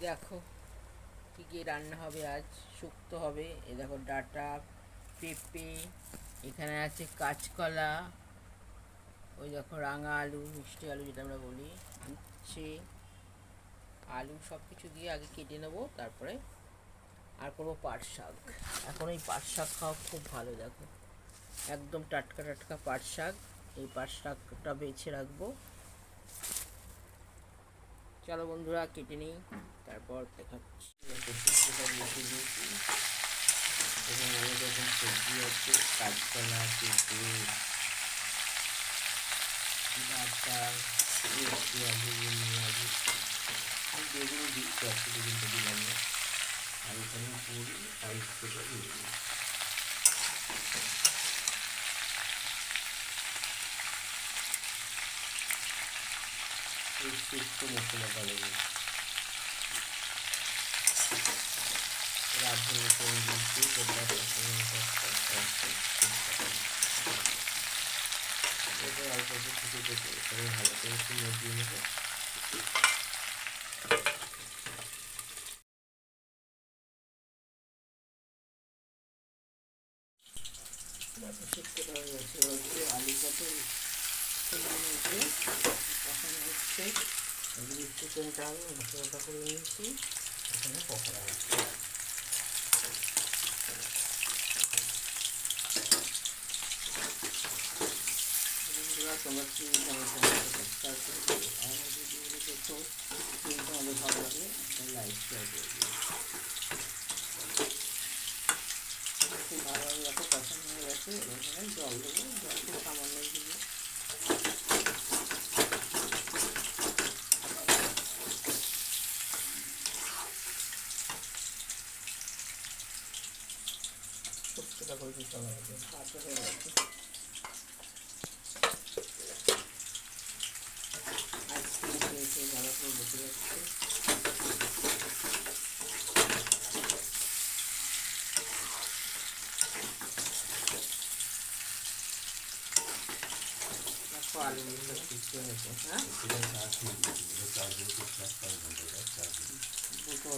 দেখো কী কী রান্না হবে আজ। শুক্তো হবে, এ দেখো ডাঁটা, পেঁপে, এখানে আছে কাঁচকলা, ওই দেখো রাঙা আলু, মিষ্টি আলু যেটা আমরা বলি, উচ্ছে, আলু সব কিছু দিয়ে আগে কেটে নেবো, তারপরে আর করবো পাট শাক। এখন এই পাট শাক খাওয়া খুব ভালো, দেখো একদম টাটকা টাটকা পাট শাক। এই পাট শাকটা বেছে রাখবো। চলো বন্ধুরা কেটে নিই, তারপর দেখাচ্ছি। শুক্তোটা বসে দিয়েছি। এখানে অনেক রকম সবজি আছে, কাঁচকলা, পেঁপে, ডাঁটা, মিষ্টি আলু, এমনি আলু, আমি বেগুনও দিই, কয়েকটা বেগুনটা দিলাম না। আর এখানে পুরি আর শুক্তোটা দিয়ে দিই। এই শুক্তো মশলাটা দেবো, রাঁধুনি করে দিয়েছি, এটা অল্প অল্প ফুটে ফুটে এখানে ভালো করে একটু মজিয়ে নেবো। শুক্তোটা হয়ে গেছে, হচ্ছে আলু পটল নিয়েছে, কখনো হচ্ছে এগুলি চিকেনটা আমি মশলাটা করে নিয়েছি, এখানে পকোড়া হচ্ছে। তোমরা চিনি সাবস্ক্রাইব করে দিও, আমার ভিডিওগুলো দেখো, যদি তোমাদের ভালো লাগে লাইক শেয়ার করে দিও। খুব ভালোভাবে দেখো কষানো হয়ে গেছে, এখানে জল দেবো, জল খুব সামান্য দিব। শুক্তোটা করে দিতে হবে, ভাতটা হয়ে গেছে। আইসক্রিম খেয়েছে, ভালো করে বসে যাচ্ছে। আলু সব সিদ্ধ হয়েছে, হ্যাঁ দুটো।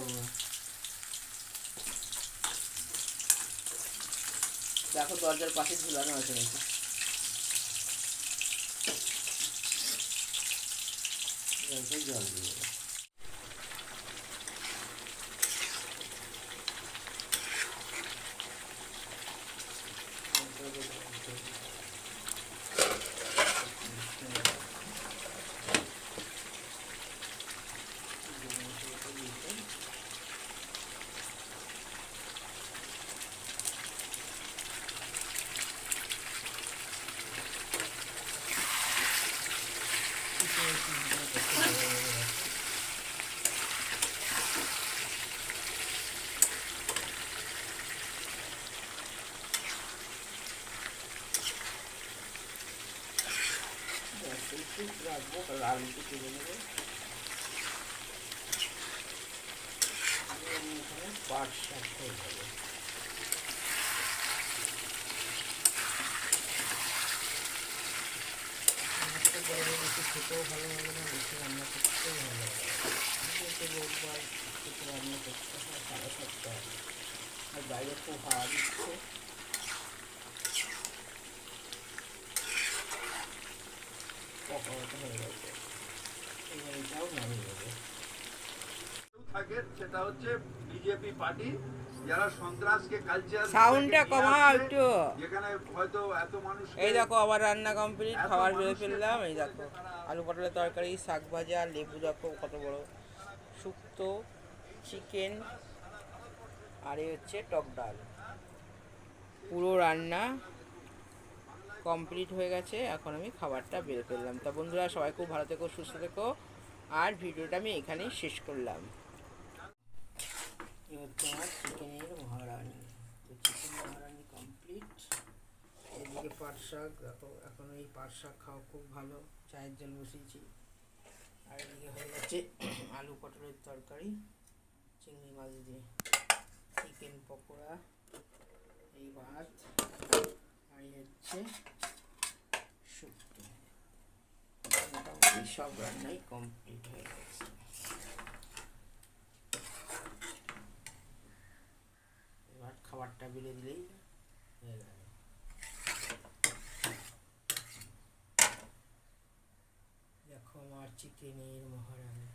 দেখো দরজার পাশে ঝুলানো আছে নাকি, জল দিয়ে দেবো। রাখবো, কারণ আলুটি তুলে নেবো। এখানে পাট শাক হয়ে যাবে। বেশি খেতেও ভালো লাগে না, বেশি রান্না করতেও ভালো লাগে না। যেহেতু রোববার কিছু রান্না করতে হয়, 7:30 আর বাইরে খুব হাওয়া দিচ্ছে। পকোড়াটা হয়ে গেছে, এবার এটাও নামিয়ে দেবো। থাকে সেটা হচ্ছে বিজেপি পার্টি, যারা সন্ত্রাসকে কালচার সাউন্ডটা কমাও একটু। যেখানে হয়তো এত মানুষ, এই দেখো আবার রান্না কমপ্লিট, খাবার বেড়ে ফেললাম। এই দেখো আলু পটলের তরকারি, শাক ভাজা, লেবু দেখো কত বড়, শুক্তো, চিকেন, আর এই হচ্ছে টক ডাল। পুরো রান্না কমপ্লিট হয়ে গেছে, এখন আমি খাবারটা বেড়ে ফেললাম। তা বন্ধুরা সবাই খুব ভালো থেকো, সুস্থ থেকো, আর ভিডিওটা আমি এখানেই শেষ করলাম। এই হচ্ছে আমার চিকেনের মহারানি। তো চিকেন মহারানি কমপ্লিট। এদিকে পাট শাক দেখো, এখন এই পাট শাক খাওয়া খুব ভালো, চায়ের জল বসিয়েছি। আর এদিকে হয়ে গেছে আলু পটলের তরকারি, চিংড়ি মাছ দিয়ে, চিকেন পকোড়া, এই ভাত, আর এই হচ্ছে শুক্তো। মোটামুটি সব রান্নাই কমপ্লিট হয়ে গেছে। বিলে দিলেই হয়ে গেল। দেখো আমার চিকেনের মহারানী।